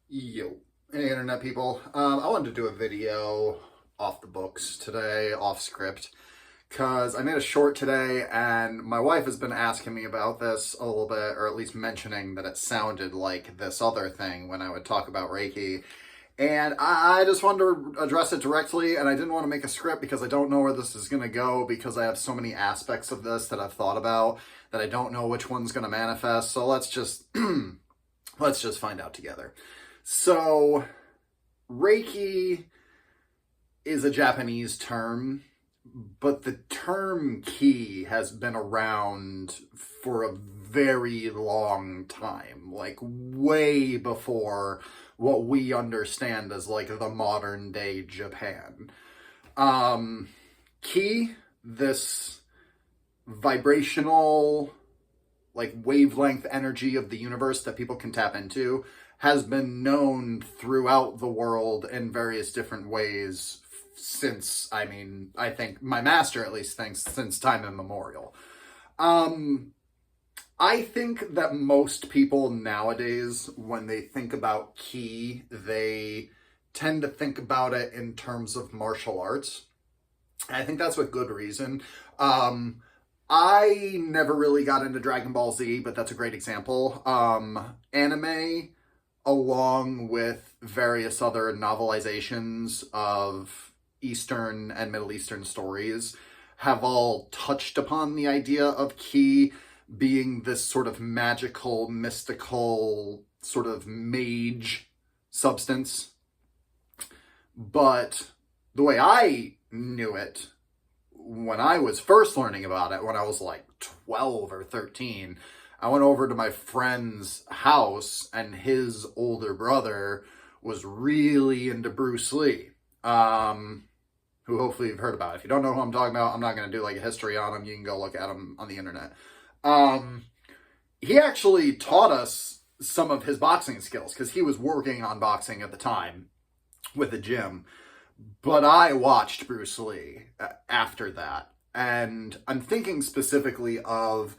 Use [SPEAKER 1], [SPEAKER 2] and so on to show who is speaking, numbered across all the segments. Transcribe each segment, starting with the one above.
[SPEAKER 1] Yo, hey internet people. I wanted to do a video off the books today, off script, because I made a short today and my wife has been asking me about this a little bit, or at least mentioning that it sounded like this other thing when I would talk about Reiki. And I just wanted to address it directly, and I didn't want to make a script because I don't know where this is going to go, because I have so many aspects of this that I've thought about that I don't know which one's going to manifest. So let's just let's just find out together. So, Reiki is a Japanese term, but the term ki has been around for a very long time, like way before what we understand as like the modern day Japan. Ki, this vibrational, like wavelength energy of the universe that people can tap into, has been known throughout the world in various different ways since, I think my master at least thinks since time immemorial. I think that most people nowadays, when they think about ki, they tend to think about it in terms of martial arts. I think that's with good reason. I never really got into Dragon Ball Z, but that's a great example. Anime, along with various other novelizations of Eastern and Middle Eastern stories, have all touched upon the idea of ki being this sort of magical, mystical, sort of mage substance. But the way I knew it when I was first learning about it, when I was like 12 or 13, I went over to my friend's house and his older brother was really into Bruce Lee, who hopefully you've heard about. If you don't know who I'm talking about, I'm not going to do like a history on him. You can go look at him on the internet. He actually taught us some of his boxing skills because he was working on boxing at the time with a gym. But I watched Bruce Lee after that. And I'm thinking specifically of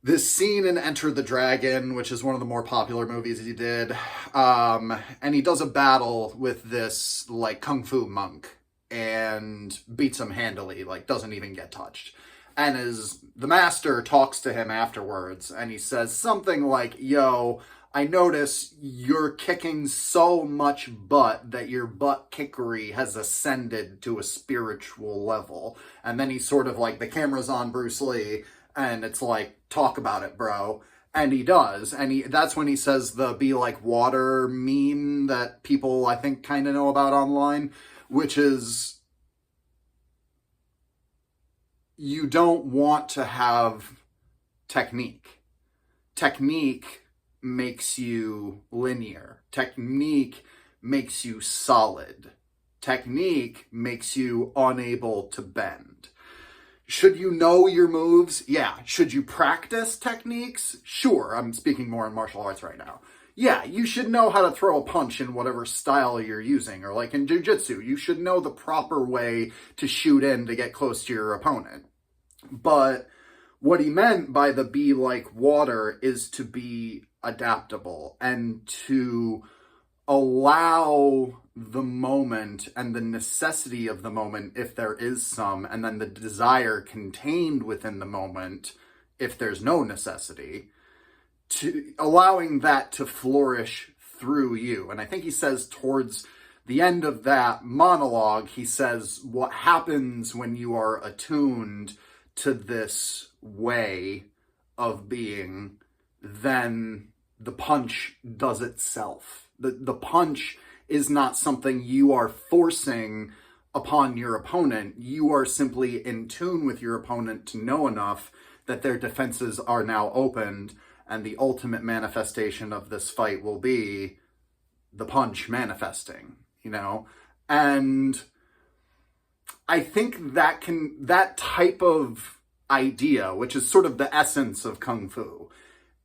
[SPEAKER 1] this scene in Enter the Dragon, which is one of the more popular movies he did. And he does a battle with this like kung fu monk and beats him handily, like doesn't even get touched. And as the master talks to him afterwards, and he says something like, yo, I notice you're kicking so much butt that your butt kickery has ascended to a spiritual level. And then he's sort of like, the camera's on Bruce Lee, and it's like, talk about it, bro. And he does. And that's when he says the be like water meme that people, I think, kind of know about online, which is, you don't want to have technique. Technique makes you linear. Technique makes you solid. Technique makes you unable to bend. Should you know your moves? Yeah. Should you practice techniques? Sure. I'm speaking more in martial arts right now. Yeah, you should know how to throw a punch in whatever style you're using. Or like in jiu-jitsu, you should know the proper way to shoot in to get close to your opponent. But what he meant by the be like water is to be adaptable and to allow the moment and the necessity of the moment, if there is some, and then the desire contained within the moment, if there's no necessity, to allowing that to flourish through you. And I think he says towards the end of that monologue, he says, what happens when you are attuned to this way of being, then the punch does itself. The punch is not something you are forcing upon your opponent. You are simply in tune with your opponent to know enough that their defenses are now opened, and the ultimate manifestation of this fight will be the punch manifesting, you know? And I think that type of idea, which is sort of the essence of Kung Fu,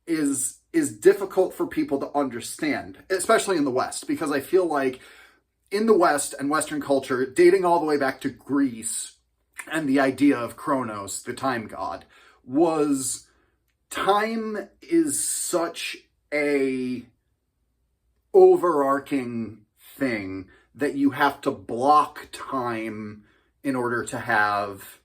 [SPEAKER 1] is difficult for people to understand, especially in the West, because I feel like in the West and Western culture, dating all the way back to Greece and the idea of Kronos, the time god, was time is such a overarching thing that you have to block time in order to have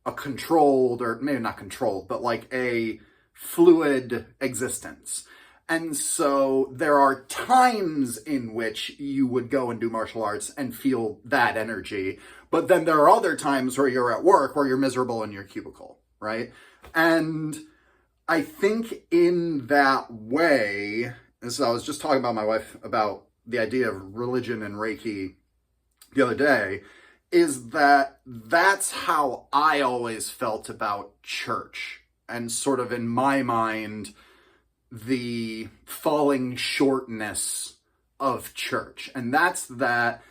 [SPEAKER 1] a controlled, or maybe not controlled, but like a fluid existence. And so there are times in which you would go and do martial arts and feel that energy. But then there are other times where you're at work where you're miserable in your cubicle, right? And I think in that way, as I was just talking about my wife about the idea of religion and Reiki the other day, is that that's how I always felt about church. And sort of in my mind, the falling shortness of church. And that's that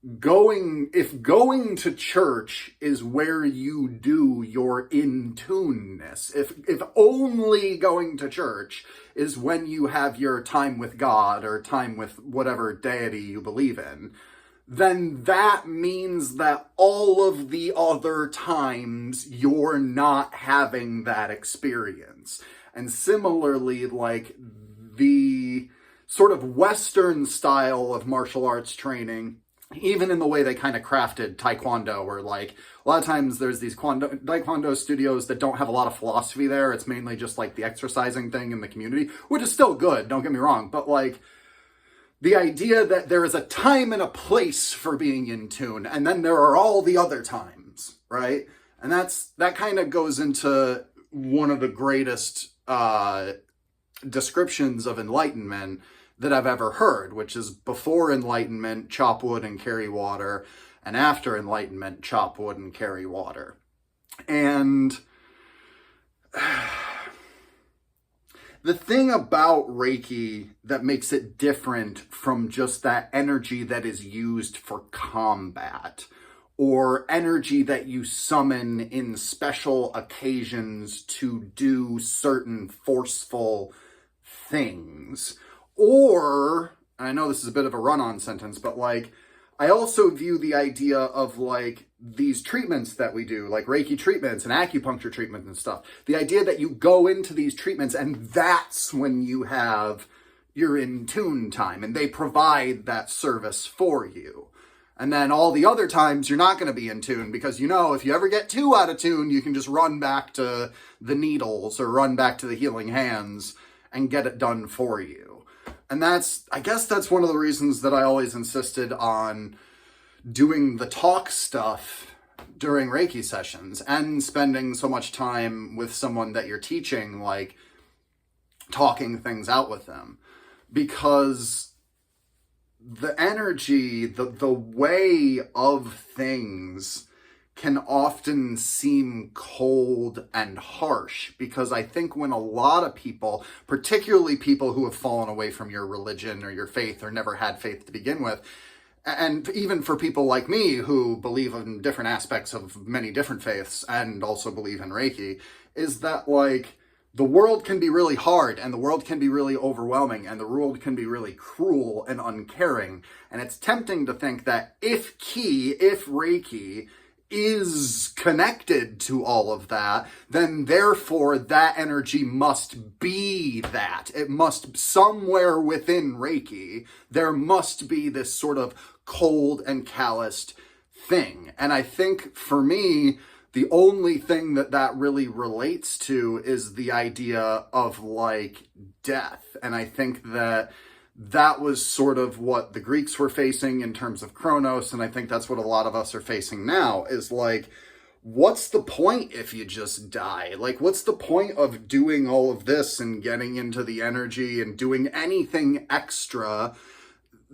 [SPEAKER 1] if going to church is where you do your in-tuneness, if only going to church is when you have your time with God or time with whatever deity you believe in, then that means that all of the other times you're not having that experience. And similarly, like the sort of Western style of martial arts training, even in the way they kind of crafted Taekwondo, where like a lot of times there's these Taekwondo studios that don't have a lot of philosophy there. It's mainly just like the exercising thing in the community, which is still good, don't get me wrong. But like the idea that there is a time and a place for being in tune, and then there are all the other times, right? And that kind of goes into one of the greatest descriptions of enlightenment that I've ever heard, which is before enlightenment, chop wood and carry water, and after enlightenment, chop wood and carry water. And the thing about Reiki that makes it different from just that energy that is used for combat, or energy that you summon in special occasions to do certain forceful things, or, I know this is a bit of a run-on sentence, but like, I also view the idea of like these treatments that we do, like Reiki treatments and acupuncture treatments and stuff. The idea that you go into these treatments and that's when you have your in-tune time and they provide that service for you. And then all the other times you're not going to be in tune because, you know, if you ever get too out of tune, you can just run back to the needles or run back to the healing hands and get it done for you. And I guess that's one of the reasons that I always insisted on doing the talk stuff during Reiki sessions and spending so much time with someone that you're teaching, like talking things out with them. Because the energy, the way of things can often seem cold and harsh, because I think when a lot of people, particularly people who have fallen away from your religion or your faith or never had faith to begin with, and even for people like me who believe in different aspects of many different faiths and also believe in Reiki, is that like the world can be really hard and the world can be really overwhelming and the world can be really cruel and uncaring. And it's tempting to think that if Reiki is connected to all of that, then therefore that energy must be that. It must, somewhere within Reiki, there must be this sort of cold and calloused thing. And I think for me, the only thing that really relates to is the idea of like death. And I think that was sort of what the Greeks were facing in terms of Kronos, and I think that's what a lot of us are facing now, is like, what's the point if you just die? Like, what's the point of doing all of this and getting into the energy and doing anything extra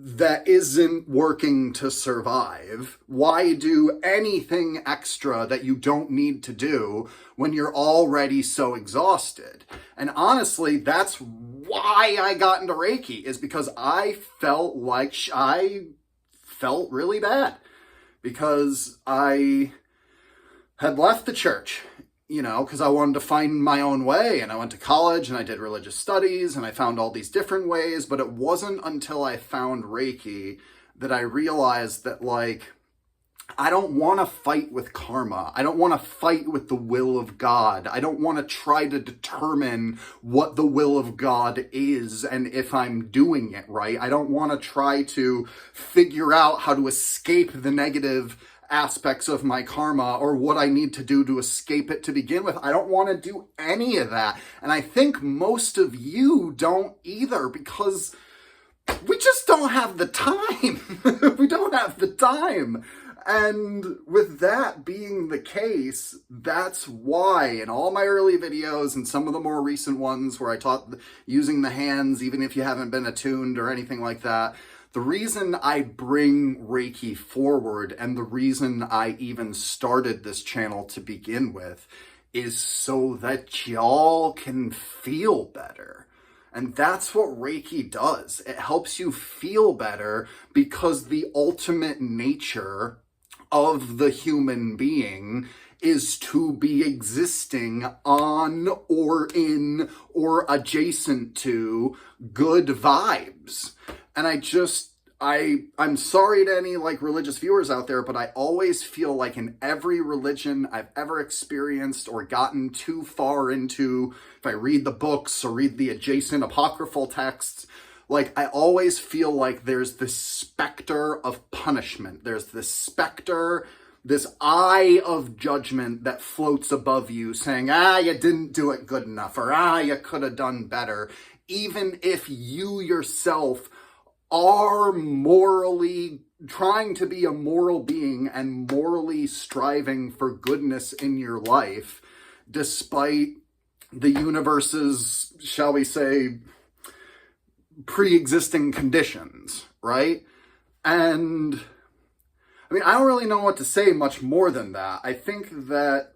[SPEAKER 1] that isn't working to survive? Why do anything extra that you don't need to do when you're already so exhausted? And honestly, that's why I got into Reiki, is because I felt like I felt really bad because I had left the church, you know, because I wanted to find my own way, and I went to college and I did religious studies and I found all these different ways, but it wasn't until I found Reiki that I realized that like I don't want to fight with karma. I don't want to fight with the will of God. I don't want to try to determine what the will of God is and if I'm doing it right. I don't want to try to figure out how to escape the negative aspects of my karma or what I need to do to escape it to begin with. I don't want to do any of that. And I think most of you don't either, because we just don't have the time. We don't have the time. And with that being the case, that's why in all my early videos and some of the more recent ones where I taught using the hands, even if you haven't been attuned or anything like that, the reason I bring Reiki forward and the reason I even started this channel to begin with is so that y'all can feel better. And that's what Reiki does. It helps you feel better, because the ultimate nature of the human being is to be existing on or in or adjacent to good vibes. And I'm sorry to any religious viewers out there, but I always feel like in every religion I've ever experienced or gotten too far into, if I read the books or read the adjacent apocryphal texts, I always feel like there's this specter of punishment. There's this specter, this eye of judgment that floats above you saying, you didn't do it good enough, or you could have done better. Even if you yourself are morally trying to be a moral being and morally striving for goodness in your life, despite the universe's, shall we say, pre-existing conditions, right? And I mean, I don't really know what to say much more than that. I think that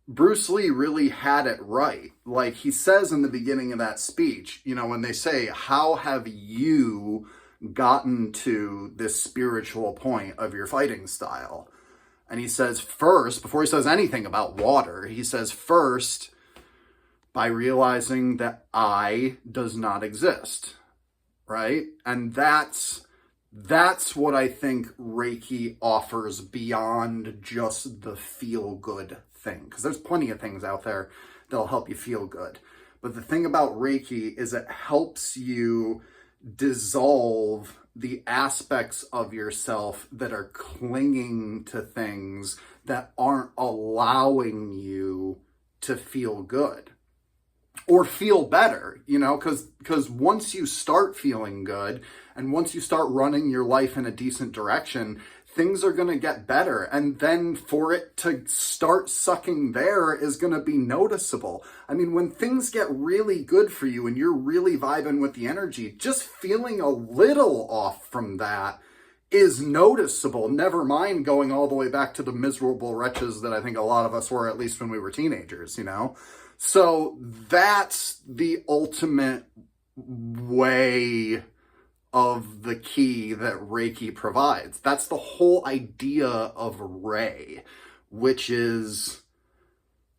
[SPEAKER 1] Bruce Lee really had it right. He says in the beginning of that speech, when they say, how have you gotten to this spiritual point of your fighting style? And he says first, before he says anything about water, he says first, by realizing that I does not exist, right? And that's what I think Reiki offers beyond just the feel-good thing. Because there's plenty of things out there that'll help you feel good. But the thing about Reiki is it helps you dissolve the aspects of yourself that are clinging to things that aren't allowing you to feel good. Or feel better, because once you start feeling good and once you start running your life in a decent direction, things are going to get better. And then for it to start sucking there is going to be noticeable. I mean, when things get really good for you and you're really vibing with the energy, just feeling a little off from that is noticeable. Never mind going all the way back to the miserable wretches that I think a lot of us were, at least when we were teenagers, So that's the ultimate way of the key that Reiki provides. That's the whole idea of Rei, which is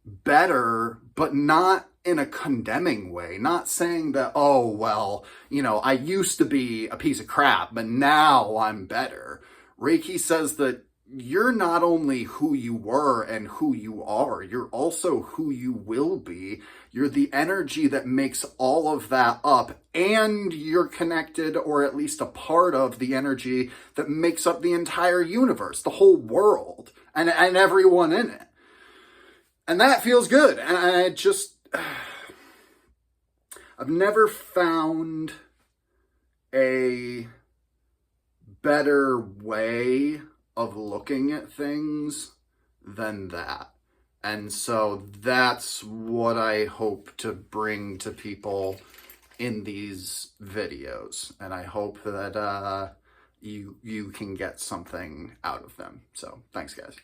[SPEAKER 1] better, but not in a condemning way. Not saying that, oh, well, I used to be a piece of crap, but now I'm better. Reiki says that you're not only who you were and who you are, you're also who you will be. You're the energy that makes all of that up, and you're connected, or at least a part of the energy that makes up the entire universe, the whole world, and everyone in it. And that feels good. And I've never found a better way of looking at things than that. And so that's what I hope to bring to people in these videos. And I hope that you can get something out of them. So thanks, guys.